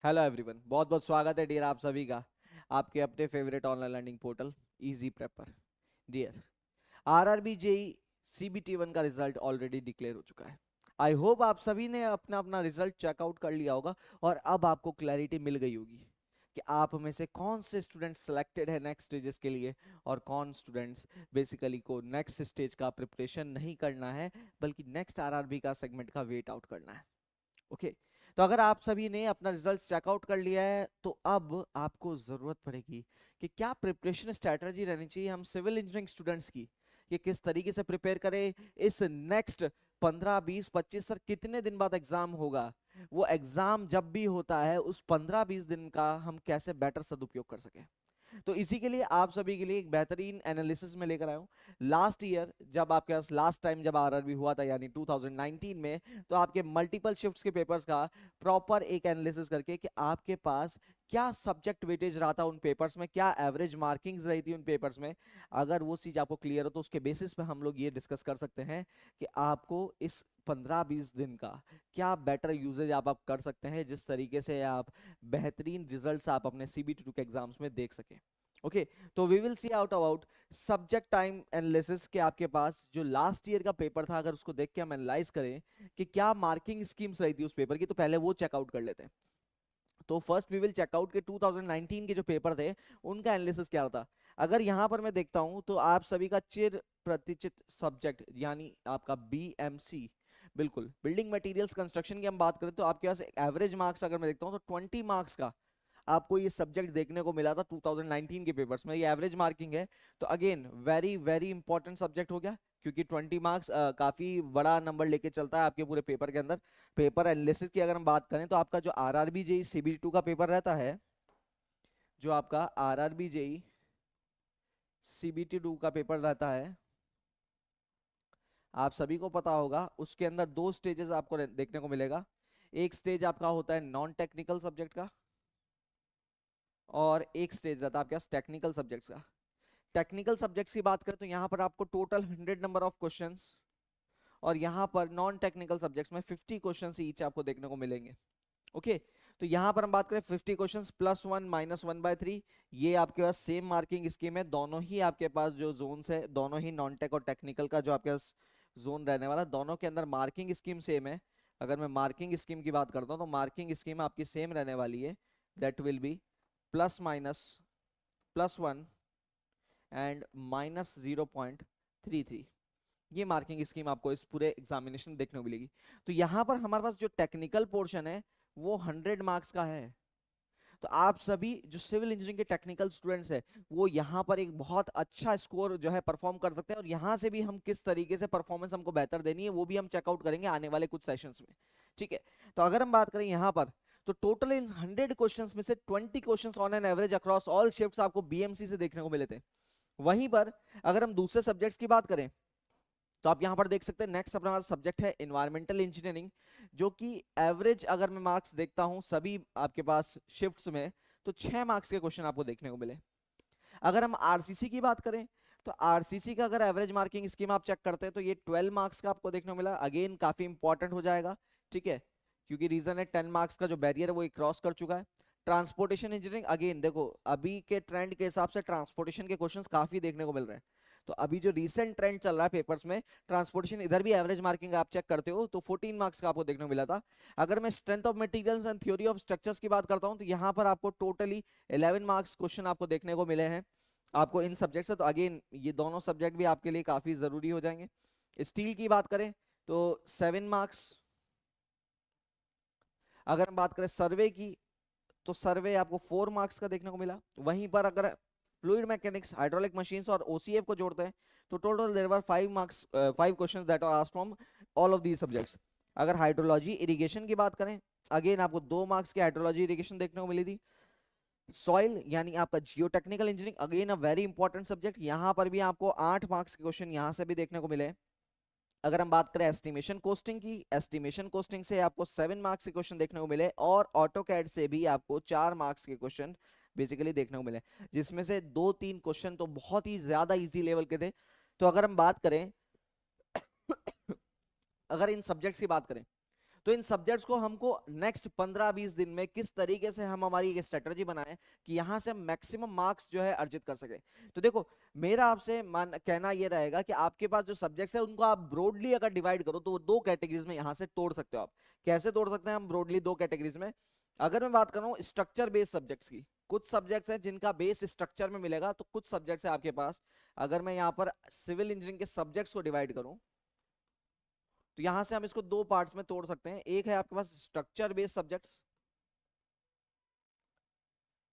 Hello everyone, बहुत बहुत स्वागत है डियर आप सभी का आपके अपने favourite online learning portal easy prepare. Dear, RRB JE CBT one का रिजल्ट ऑलरेडी डिक्लेयर हो चुका है। आई होप आप सभी ने अपना अपना रिजल्ट चेकआउट कर लिया होगा और अब आपको क्लैरिटी मिल गई होगी कि आप में से कौन से स्टूडेंट्स सिलेक्टेड है नेक्स्ट स्टेजेस के लिए और कौन स्टूडेंट्स बेसिकली को नेक्स्ट स्टेज का प्रिपरेशन नहीं करना है बल्कि नेक्स्ट आरआरबी का सेगमेंट का वेट आउट करना है। ओके, तो अगर आप सभी ने अपना रिजल्ट चेकआउट कर लिया है तो अब आपको जरूरत पड़ेगी कि क्या प्रिपरेशन स्ट्रेटजी रहनी चाहिए हम सिविल इंजीनियरिंग स्टूडेंट्स की, कि किस तरीके से प्रिपेयर करें इस नेक्स्ट 15 20 25 सर कितने दिन बाद एग्जाम होगा, वो एग्जाम जब भी होता है उस 15 20 दिन का हम कैसे बेटर सदुपयोग कर सकें। तो इसी के लिए आप सभी के लिए एक बेहतरीन एनालिसिस में लेकर आया हूँ। लास्ट ईयर जब आपके पास लास्ट टाइम जब आरआरबी हुआ था यानी 2019 में, तो आपके मल्टीपल शिफ्ट्स के पेपर्स का प्रॉपर एक एनालिसिस करके कि आपके पास क्या सब्जेक्ट वेटेज रहा था उन पेपर्स में, क्या एवरेज मार्किंग्स रही थी उन पेपर्स में। अगर वो चीज आपको क्लियर हो तो उसके बेसिस पे हम लोग ये डिस्कस कर सकते हैं कि आपको इस 15 20 दिन का क्या बेटर यूजेज आप कर सकते हैं जिस तरीके से आप बेहतरीन रिजल्ट्स आप अपने सीबीटी 2 के एग्जाम्स में देख सकें। ओके, तो we will see out about subject time analysis के आपके पास जो लास्ट ईयर का पेपर था, अगर उसको देख के हम एनालाइज करें कि क्या मार्किंग स्कीम्स रही थी उस पेपर की, तो पहले वो चेकआउट कर लेते हैं। तो फर्स्ट वी विल चेकआउट के 2019 के जो पेपर थे उनका एनालिसिस क्या होता। अगर यहां पर मैं देखता हूं तो आप सभी का चिर प्रतिचित सब्जेक्ट यानी आपका बीएमसी, बिल्कुल बिल्डिंग मटेरियल्स कंस्ट्रक्शन की हम बात करें तो आपके पास एवरेज मार्क्स अगर मैं देखता हूं तो 20 मार्क्स का आपको ये सब्जेक्ट देखने को मिला था 2019 के पेपर्स में, ये एवरेज मार्किंग है। तो again very very important subject हो गया क्योंकि 20 मार्क्स काफी बड़ा नंबर लेके चलता है आपके पूरे पेपर के अंदर। पेपर एनालिसिस की अगर हम बात करें तो आपका जो आरआरबी जेई सीबीटी 2 का पेपर रहता है, जो आपका आरआरबी जेई सीबीटी 2 का पेपर रहता है, आप सभी को पता होगा उसके अंदर दो स्टेजेस आपको देखने को मिलेगा। एक स्टेज आपका होता है नॉन टेक्निकल सब्जेक्ट का और एक स्टेज रहता है आपके पास टेक्निकल सब्जेक्ट्स का। टेक्निकल सब्जेक्ट्स की बात करें तो यहाँ पर आपको टोटल 100 नंबर ऑफ क्वेश्चंस और यहाँ पर नॉन टेक्निकल सब्जेक्ट्स में 50 क्वेश्चंस ईच आपको देखने को मिलेंगे। ओके, तो यहाँ पर हम बात करें 50 क्वेश्चंस +1 -1/3, ये आपके पास सेम मार्किंग स्कीम है। दोनों ही आपके पास जो जोन्स है, दोनों ही नॉन टेक और टेक्निकल का जो आपके पास जोन रहने वाला, दोनों के अंदर मार्किंग स्कीम सेम है। अगर मैं मार्किंग स्कीम की बात करता हूँ तो मार्किंग स्कीम आपकी सेम रहने वाली है, दैट विल बी +/-+1 एंड -0.33। ये मार्किंग स्कीम आपको इस पूरे एग्जामिनेशन में देखने को मिलेगी। तो यहाँ पर हमारे पास जो टेक्निकल पोर्शन है वो 100 मार्क्स का है। तो आप सभी जो सिविल इंजीनियरिंग के टेक्निकल स्टूडेंट्स हैं वो यहाँ पर एक बहुत अच्छा स्कोर जो है परफॉर्म कर सकते हैं और यहाँ से भी हम किस तरीके से परफॉर्मेंस हमको बेहतर देनी है वो भी हम चेकआउट करेंगे आने वाले कुछ सेशंस में। ठीक है, तो अगर हम बात करें यहाँ पर तो टोटल इन 100 क्वेश्चंस में से 20 questions on an average across all shifts आपको बीएमसी से देखने को मिले थे। वहीं पर अगर हम दूसरे सब्जेक्ट्स की बात करें तो आप यहां पर देख सकते हैं नेक्स्ट अपना सब्जेक्ट है इन्वायरमेंटल इंजीनियरिंग, जो कि एवरेज अगर मैं मार्क्स देखता हूं सभी आपके पास शिफ्ट्स में तो 6 मार्क्स के क्वेश्चन आपको देखने को मिले। अगर हम आरसीसी की बात करें तो आरसीसी का अगर एवरेज मार्किंग स्कीम आप चेक करते हैं तो ये 12 मार्क्स का आपको देखने को मिला। अगेन काफी इंपॉर्टेंट हो जाएगा, ठीक है, क्योंकि रीजन है 10 मार्क्स का जो बैरियर है वो क्रॉस कर चुका है। ट्रांसपोर्टेशन इंजीनियरिंग, अगेन देखो अभी के ट्रेंड के हिसाब से ट्रांसपोर्टेशन के क्वेश्चंस काफी देखने को मिल रहे हैं। तो अभी जो रीसेंट ट्रेंड चल रहा है पेपर्स में ट्रांसपोर्टेशन, इधर भी एवरेज मार्किंग आप चेक करते हो तो 14 मार्क्स का आपको देखने को मिला था। अगर मैं strength of materials and theory of structures की बात करता हूं तो यहाँ पर आपको टोटली 11 मार्क्स क्वेश्चन आपको देखने को मिले हैं आपको इन सब्जेक्ट से। तो अगेन ये दोनों सब्जेक्ट भी आपके लिए काफी जरूरी हो जाएंगे। स्टील की बात करें तो 7 मार्क्स। अगर हम बात करें सर्वे की तो सर्वे आपको 4 मार्क्स का देखने को मिला। वहीं पर अगर फ्लूइड मैकेनिक्स, हाइड्रोलिक मशीन्स और ओसीएफ को जोड़ते हैं तो total there were 5 marks, 5 questions that are asked from all of these subjects. अगर हाइड्रोलॉजी इरिगेशन की बात करें, अगेन आपको 2 मार्क्स की हाइड्रोलॉजी इरिगेशन देखने को मिली थी। सॉइल यानी आपका geotechnical engineering, again a very important subject, यहाँ पर भी आपको 8 मार्क्स के क्वेश्चन यहाँ से भी देखने को मिले। अगर हम बात करें एस्टिमेशन कोस्टिंग की, एस्टिमेशन कोस्टिंग से आपको 7 मार्क्स के क्वेश्चन देखने को मिले और ऑटो कैड से भी आपको 4 मार्क्स के क्वेश्चन बेसिकली देखने को मिले, जिसमें से 2-3 क्वेश्चन तो बहुत ही ज्यादा इजी लेवल के थे। तो अगर हम बात करें अगर इन सब्जेक्ट्स की बात करें तो इन सब्जेक्ट्स को हमको नेक्स्ट 15-20 दिन में किस तरीके से हम हमारी एक स्ट्रेटजी बनाएं कि यहां से हम मैक्सिमम मार्क्स जो है अर्जित कर सके। तो देखो मेरा आपसे कहना ये रहेगा कि आपके पास जो सब्जेक्ट्स है उनको आप ब्रॉडली अगर डिवाइड करो तो वो दो कैटेगरीज में यहां से तोड़ सकते हो आप। कैसे तोड़ सकते हैं हम ब्रॉडली दो कैटेगरीज में? अगर मैं बात करूं स्ट्रक्चर बेस्ड सब्जेक्ट्स की, कुछ सब्जेक्ट्स हैं जिनका बेस स्ट्रक्चर में मिलेगा, तो कुछ सब्जेक्ट्स है आपके पास। अगर मैं यहाँ पर सिविल इंजीनियरिंग के सब्जेक्ट्स को डिवाइड करूं तो यहां से हम इसको दो पार्ट्स में तोड़ सकते हैं। एक है आपके पास structure based subjects,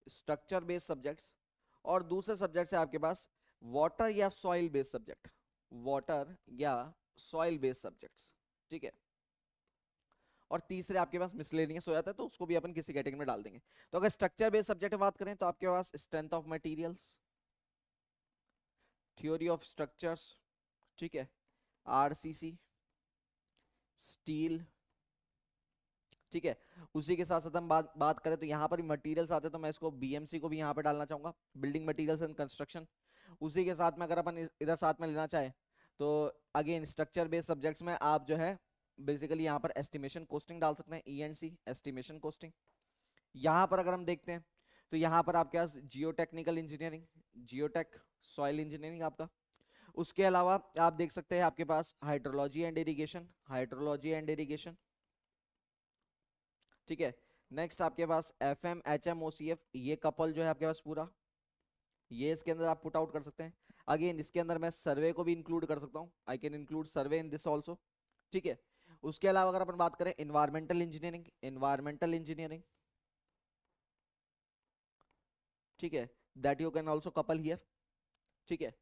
structure based subjects, और दूसरे सब्जेक्ट्स है आपके पास वाटर या सॉइल बेस्ड सब्जेक्ट, वाटर या सॉइल बेस्ड सब्जेक्ट्स, ठीक है। और तीसरे आपके पास मिसलेनियस हो जाता है, तो उसको भी अपन किसी कैटेगरी में डाल देंगे। तो अगर स्ट्रक्चर बेस्ड सब्जेक्ट में बात करें तो आपके पास strength of materials, theory of structures, ठीक है, आरसीसी, स्टील, ठीक है। उसी के साथ साथ हम बात करें तो यहाँ पर मटेरियल्स आते हैं, तो मैं इसको बीएमसी को भी यहाँ पे डालना चाहूंगा, बिल्डिंग मटेरियल्स एंड कंस्ट्रक्शन। उसी के साथ में अगर अपन इधर साथ में लेना चाहे तो अगेन स्ट्रक्चर बेस्ड सब्जेक्ट्स में आप जो है बेसिकली यहाँ पर एस्टिमेशन कोस्टिंग डाल सकते हैं, ईएनसी एस्टिमेशन कोस्टिंग। यहाँ पर अगर हम देखते हैं तो यहाँ पर आपके पास geotechnical engineering, geotech, soil engineering आपका। उसके अलावा आप देख सकते हैं आपके पास hydrology and irrigation, hydrology and irrigation, ठीक है। नेक्स्ट आपके पास एफएम, एचएम, ओसीएफ, ये कपल जो है आपके पास पूरा, ये इसके अंदर आप पुट आउट कर सकते हैं। अगेन इसके अंदर मैं सर्वे को भी इंक्लूड कर सकता हूँ, I can include survey in this also, ठीक है। उसके अलावा अगर अपन बात करें इन्वायरमेंटल इंजीनियरिंग, इन्वायरमेंटल इंजीनियरिंग, ठीक है, that you can also couple here, ठीक है।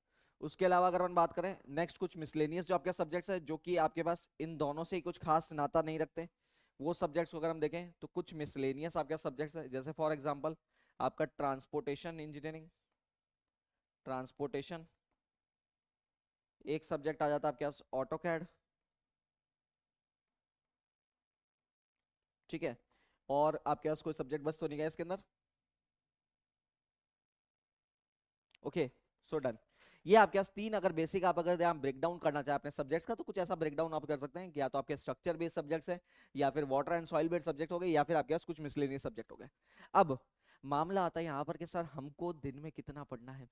उसके अलावा अगर हम बात करें नेक्स्ट कुछ मिसलेनियस जो आपके सब्जेक्ट्स है जो कि आपके पास इन दोनों से ही कुछ खास नाता नहीं रखते, वो सब्जेक्ट्स को अगर हम देखें तो कुछ मिसलेनियस आपके सब्जेक्ट्स है, जैसे फॉर एग्जांपल आपका ट्रांसपोर्टेशन इंजीनियरिंग, ट्रांसपोर्टेशन। एक सब्जेक्ट आ जाता है आपके पास ऑटो कैड, ठीक है। और आपके पास कोई सब्जेक्ट बस तो नहीं गया इसके अंदर? Okay, so done. ये आपके पास तीन, अगर बेसिक आप अगर यहाँ ब्रेक डाउन करना चाहे अपने सब्जेक्ट्स का, तो कुछ ऐसा ब्रेक डाउन आप कर सकते हैं कि या तो आपके स्ट्रक्चर बेस्ड सब्जेक्ट्स है, या फिर water and soil based subject हो गए, या फिर आपके पास कुछ मिसलेनियस सब्जेक्ट हो गए। अब मामला आता है यहाँ पर कि सर हमको दिन में कितना पढ़ना है,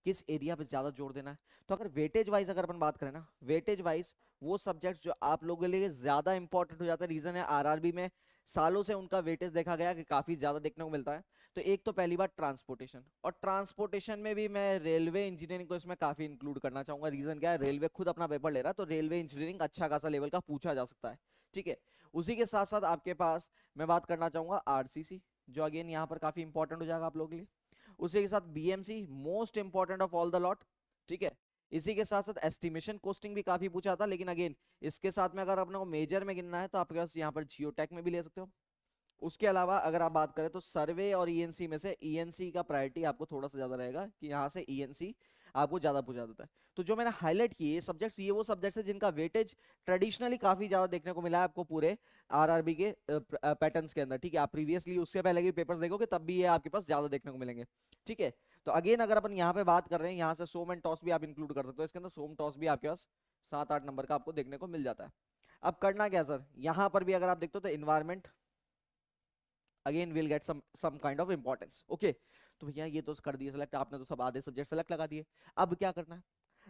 किस एरिया पे ज्यादा जोर देना है। तो अगर वेटेज वाइज अगर अपन बात करें ना, वेटेज वाइज वो सब्जेक्ट्स जो आप लोगों के लिए ज्यादा इंपॉर्टेंट हो जाता है, रीजन है आरआरबी में सालों से उनका वेटेज देखा गया कि काफी ज्यादा देखने को मिलता है। तो एक तो पहली बात ट्रांसपोर्टेशन, और ट्रांसपोर्टेशन में भी मैं रेलवे इंजीनियरिंग को इसमें काफी इंक्लूड करना चाहूंगा। रीजन क्या है, रेलवे खुद अपना पेपर ले रहा है, तो रेलवे इंजीनियरिंग अच्छा खासा लेवल का पूछा जा सकता है, ठीक है। उसी के साथ साथ आपके पास मैं बात करना चाहूंगा आरसीसी, जो अगेन यहाँ पर काफी इंपॉर्टेंट हो जाएगा आप लोगों के लिए। उसी के साथ BMC, most important of all the lot, ठीक है। इसी के साथ साथ एस्टिमेशन कोस्टिंग भी काफी पूछा था, लेकिन अगेन इसके साथ में अगर अपने को मेजर में गिनना है तो आपके पास यहाँ पर जियोटेक में भी ले सकते हो। उसके अलावा अगर आप बात करें तो सर्वे और ईएनसी में से ईएनसी का प्रायोरिटी आपको थोड़ा सा ज्यादा रहेगा कि यहाँ से ईएनसी आपको ज्यादा पूछा जाता है। तो जो मैंने हाईलाइट किए सब्जेक्ट्स, ये वो सब्जेक्ट्स है जिनका वेटेज ट्रेडिशनली काफी ज्यादा देखने को मिला है आपको पूरे आरआरबी के पैटर्न्स के अंदर, ठीक है। आप प्रीवियसली उससे पहले के पेपर्स देखोगे तब भी ये आपके पास ज्यादा देखने को मिलेंगे, ठीक है। तो अगेन अगर अपन यहाँ पे बात कर रहे हैं, यहाँ से सोम एंड टॉस भी आप इंक्लूड कर सकते हो इसके अंदर, सोम टॉस भी आपके पास 7-8 नंबर का आपको देखने को मिल जाता है। अब करना क्या सर, यहाँ पर भी अगर आप देखते हो तो environment again will get some kind of importance, okay. तो भैया ये तो कर दिए सेलेक्ट आपने, तो सब आधे सब्जेक्ट सेलेक्ट लगा दिए, अब क्या करना है?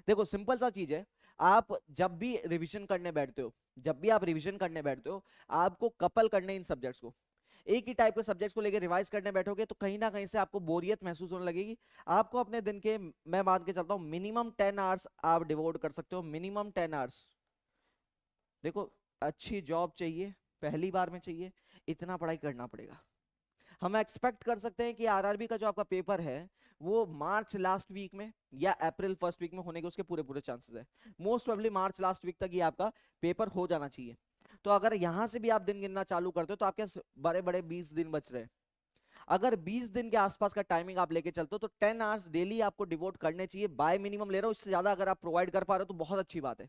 देखो सिंपल सा चीज है, आप जब भी रिवीजन करने बैठते हो, जब भी आप रिवीजन करने बैठते हो, आपको कपल करने इन सब्जेक्ट्स को, एक ही टाइप के सब्जेक्ट्स को लेकर रिवाइज करने बैठोगे तो कहीं ना कहीं से आपको बोरियत महसूस होने लगेगी। आपको अपने दिन के, मैं मान के चलता हूँ मिनिमम 10 आवर्स आप डिवोट कर सकते हो, मिनिमम 10 आवर्स। देखो अच्छी जॉब चाहिए, पहली बार में चाहिए, इतना पढ़ाई करना पड़ेगा। हम एक्सपेक्ट कर सकते हैं कि आरआरबी का जो आपका पेपर है वो मार्च लास्ट वीक में या अप्रैल फर्स्ट वीक में होने के उसके पूरे पूरे चांसेस है। मोस्ट प्रोबेबली मार्च लास्ट वीक तक ये आपका पेपर हो जाना चाहिए। तो अगर यहां से भी आप दिन गिनना चालू करते हो तो आपके बड़े बड़े 20 दिन बच रहे हैं। अगर 20 दिन के आसपास का टाइमिंग आप लेके चलते हो तो 10 आवर्स डेली आपको डिवोट करने चाहिए, बाय मिनिमम ले रहा हूं, इससे ज्यादा अगर आप प्रोवाइड कर पा रहे हो तो बहुत अच्छी बात है।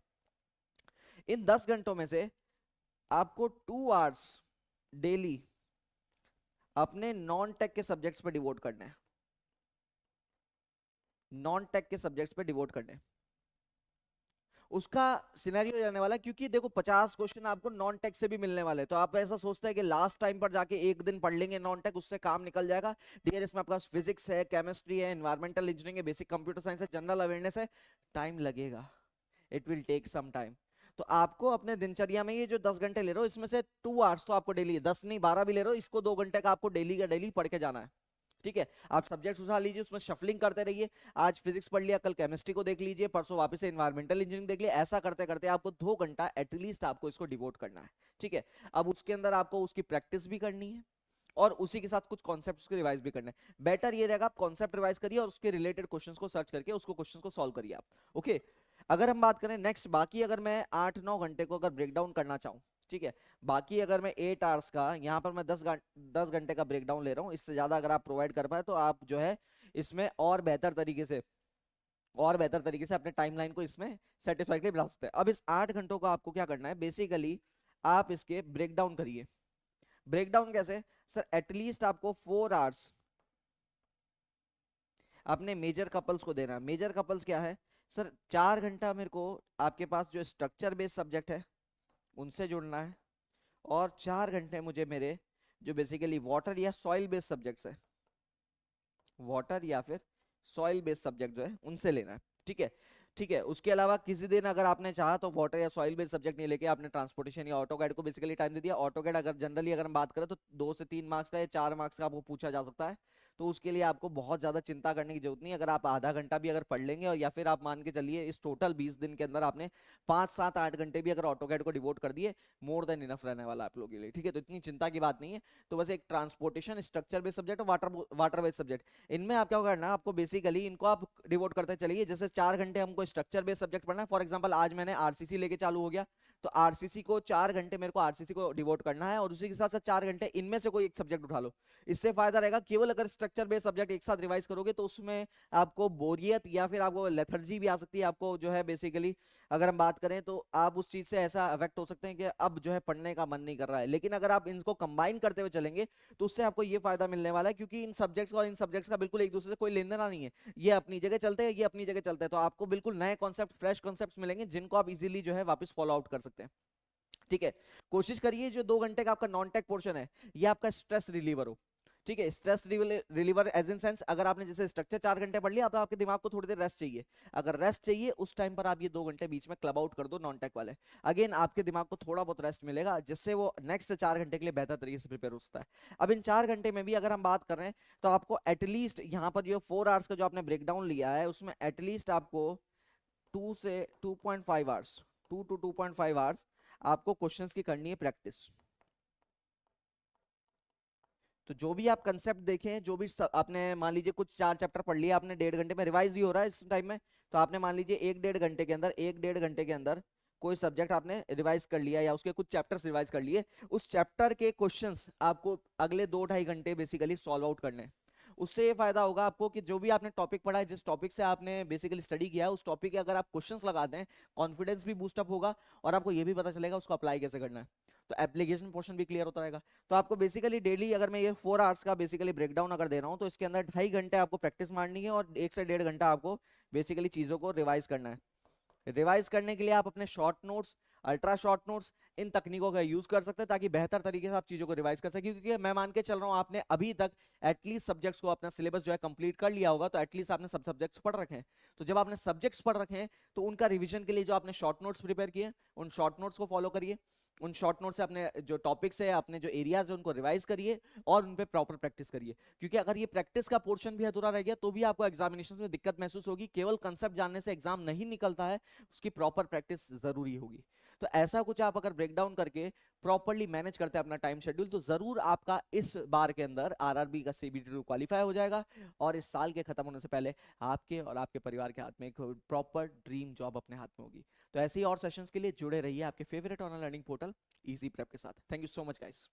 इन 10 घंटों में से आपको 2 आवर्स डेली अपने नॉन टेक के सब्जेक्ट्स पे डिवोट करना है, नॉन टेक के सब्जेक्ट्स पे डिवोट करने हैं। उसका सिनेरियो रहने वाला है, क्योंकि देखो 50 क्वेश्चन आपको नॉन टेक से भी मिलने वाले हैं, तो आप ऐसा सोचते हैं कि लास्ट टाइम पर जाके एक दिन पढ़ लेंगे नॉन टेक, उससे काम निकल जाएगा। डियर इसमें आपका फिजिक्स है, केमिस्ट्री है, एनवायरमेंटल इंजीनियरिंग है, बेसिक कंप्यूटर साइंस है, जनरल अवेयरनेस है, टाइम लगेगा, it will take some time. तो आपको अपने दिनचर्या में ये जो 10 घंटे ले रहे हो, इसमें से 2 आवर्स तो आपको डेली, 10 नहीं 12 भी ले रहे हो, इसको 2 घंटे का आपको डेली का डेली पढ़ के जाना है। ठीक है, आप सब्जेक्ट्स उठा लीजिए, उसमें शफलिंग करते रहिए, आज फिजिक्स पढ़ लिया, कल केमिस्ट्री को देख लीजिए, परसों वापस से एनवायरमेंटल इंजीनियरिंग देख लिया, ऐसा करते करते आपको 2 घंटा एटलीस्ट आपको इसको डिवोट करना है। ठीक है, अब उसके अंदर आपको उसकी प्रैक्टिस भी करनी है और उसी के साथ कुछ कॉन्सेप्ट्स को रिवाइज भी करना है। बेटर ये रहेगा आप कॉन्सेप्ट रिवाइज करिए और उसके रिलेटेड क्वेश्चंस को सर्च करके उसको क्वेश्चंस को सॉल्व करिए आप। ओके, अगर हम बात करें नेक्स्ट, बाकी अगर मैं 8-9 घंटे को अगर ब्रेक डाउन करना चाहूँ, ठीक है, बाकी अगर मैं 8 आवर्स का, यहाँ पर मैं 10 घंटे का ब्रेक डाउन ले रहा हूँ, इससे ज्यादा अगर आप प्रोवाइड कर पाए तो आप जो है इसमें और बेहतर तरीके से अपने टाइमलाइन को इसमें सेटिस्फाई के लिए बना सकते हैं। अब इस 8 घंटों को आपको क्या करना है, बेसिकली आप इसके ब्रेक डाउन करिए। ब्रेक डाउन कैसे सर, एटलीस्ट आपको 4 आवर्स अपने मेजर कपल्स को देना है। मेजर कपल्स क्या है सर, 4 घंटा मेरे को आपके पास जो स्ट्रक्चर बेस्ड सब्जेक्ट है उनसे जुड़ना है, और 4 घंटे मुझे मेरे जो बेसिकली वाटर या सॉइल बेस्ड सब्जेक्ट्स है, वाटर या फिर सॉइल बेस्ड सब्जेक्ट जो है उनसे लेना है। ठीक है, ठीक है, उसके अलावा किसी दिन अगर आपने चाहा तो वाटर या सॉइल बेस्ड सब्जेक्ट नहीं लेके आपने ट्रांसपोर्टेशन या ऑटोकैड को बेसिकली टाइम दे दिया। ऑटोकैड अगर जनरली अगर हम बात करें तो 2 से 3 मार्क्स का या 4 मार्क्स का आपको पूछा जा सकता है, तो उसके लिए आपको बहुत ज्यादा चिंता करने की जरूरत नहीं। अगर आप आधा घंटा भी अगर पढ़ लेंगे और या फिर आप मान के चलिए इस टोटल 20 दिन के अंदर आपने 5-7-8 घंटे भी अगर ऑटोकैड को डिवोट कर दिए, मोर देन इनफ रहने वाला आप लोगों के लिए। ठीक है, तो इतनी चिंता की बात नहीं है। तो बस एक ट्रांसपोर्टेशन, स्ट्रक्चर बेस्ड सब्जेक्ट और वाटर बेस्ड सब्जेक्ट, इनमें आप क्या करना है, आपको बेसिकली इनको आप डिवोट करते चलिए। जैसे 4 घंटे हमको स्ट्रक्चर बेस्ड सब्जेक्ट पढ़ना है, फॉर एग्जांपल आज मैंने आरसीसी लेके चालू हो गया, तो आरसीसी को 4 घंटे मेरे को आरसीसी को डिवोट करना है, और उसी के साथ साथ 4 घंटे इनमें से कोई एक सब्जेक्ट उठा लो। इससे फायदा रहेगा, केवल अगर स्ट्रक्चर बेस्ड सब्जेक्ट एक साथ रिवाइज करोगे तो उसमें आपको बोरियत या फिर आपको लेथर्जी भी आ सकती है। आपको जो है बेसिकली अगर हम बात करें तो आप उस चीज से ऐसा अफेक्ट हो सकते हैं कि अब जो है पढ़ने का मन नहीं कर रहा है। लेकिन अगर आप इनको कंबाइन करते हुए चलेंगे तो उससे आपको ये फायदा मिलने वाला है, क्योंकि इन सब्जेक्ट्स और इन सब्जेक्ट्स का बिल्कुल एक दूसरे से कोई लेन देना नहीं है, ये अपनी जगह चलते हैं, ये अपनी जगह चलते हैं, तो आपको बिल्कुल नए कॉन्सेप्ट, फ्रेश कॉन्सेप्ट्स मिलेंगे जिनको आप इजीली जो है वापस फॉलो आउट कर सकते हैं। ठीक है, कोशिश करिए जो 2 घंटे का आपका नॉन टेक पोर्शन है ये आपका स्ट्रेस रिलीवर हो। ठीक है, stress reliever as in sense, अगर आपने जैसे स्ट्रक्चर 4 घंटे पढ़ लिया, अब आपके दिमाग को थोड़ी देर रेस्ट चाहिए। अगर रेस्ट चाहिए उस टाइम पर आप ये 2 घंटे बीच में क्लब आउट कर दो नॉन टेक वाले, अगेन आपके दिमाग को थोड़ा बहुत रेस्ट मिलेगा, जिससे वो नेक्स्ट 4 घंटे के लिए बेहतर तरीके से प्रिपेयर हो सकता है। अब इन 4 घंटे में भी अगर हम बात कर रहे हैं तो आपको एटलीस्ट यहाँ पर जो 4 आवर्स का जो आपने ब्रेक डाउन लिया है उसमें एटलीस्ट आपको 2 से 2.5 आवर्स, 2 to 2.5 आवर्स आपको क्वेश्चंस की करनी है प्रैक्टिस। तो जो भी आप कंसेप्ट देखें, जो भी आपने मान लीजिए कुछ 4 चैप्टर पढ़ लिया आपने 1.5 घंटे में, रिवाइज ही हो रहा है इस टाइम में, तो आपने मान लीजिए 1-1.5 घंटे के अंदर कोई सब्जेक्ट आपने रिवाइज कर लिया या उसके कुछ चैप्टर्स रिवाइज कर लिए, उस चैप्टर के क्वेश्चंस आपको अगले 2-2.5 घंटे बेसिकली सॉल्व आउट करने हैं। उससे ये फायदा होगा आपको कि जो भी आपने टॉपिक पढ़ा है, जिस टॉपिक से आपने बेसिकली स्टडी किया है, उस टॉपिक के अगर आप क्वेश्चंस लगा दें, कॉन्फिडेंस भी बूस्टअप होगा और आपको ये भी पता चलेगा उसको अप्लाई कैसे करना है, तो एप्लीकेशन पोर्शन भी क्लियर होता रहेगा। तो आपको बेसिकली डेली अगर मैं ये 4 आवर्स का बेसिकली ब्रेकडाउन अगर दे रहा हूँ तो इसके अंदर 2.5 घंटे आपको प्रैक्टिस मारनी है और 1 से 1.5 घंटा आपको बेसिकली चीजों को रिवाइज करना है। रिवाइज करने के लिए आप अपने short notes, ultra short notes, इन तकनीकों का यूज कर सकते हैं ताकि बेहतर तरीके से आप चीजों को रिवाइज कर सकें। क्योंकि मैं मान के चल रहा हूँ आपने अभी तक एटलीस्ट सब्जेक्ट्स को अपना सिलेबस जो है कंप्लीट कर लिया होगा, तो एटलीस्ट आपने सब सब्जेक्ट्स पढ़ रखे हैं। तो जब आपने सब्जेक्ट्स पढ़ रखे हैं तो उनका रिविजन के लिए जो आपने शॉर्ट नोट्स प्रिपेयर किए उन शॉर्ट नोट्स को फॉलो करिए, उन शॉर्ट नोट से अपने जो टॉपिक्स है, अपने जो एरियाज है उनको रिवाइज करिए और उन पे प्रॉपर प्रैक्टिस करिए। क्योंकि अगर ये प्रैक्टिस का पोर्शन भी अधूरा रह गया तो भी आपको एग्जामिनेशन में दिक्कत महसूस होगी। केवल कंसेप्ट जानने से एग्जाम नहीं निकलता है, उसकी प्रॉपर प्रैक्टिस जरूरी होगी। तो ऐसा कुछ आप अगर ब्रेक डाउन करके प्रॉपरली मैनेज करते हैं अपना टाइम शेड्यूल, तो जरूर आपका इस बार के अंदर आरआरबी का सीबीटी क्वालिफाई हो जाएगा और इस साल के खत्म होने से पहले आपके और आपके परिवार के हाथ में एक प्रॉपर ड्रीम जॉब अपने हाथ में होगी। तो ऐसे ही और सेशंस के लिए जुड़े रहिए आपके favourite online learning portal easy prep के साथ। Thank you so much guys.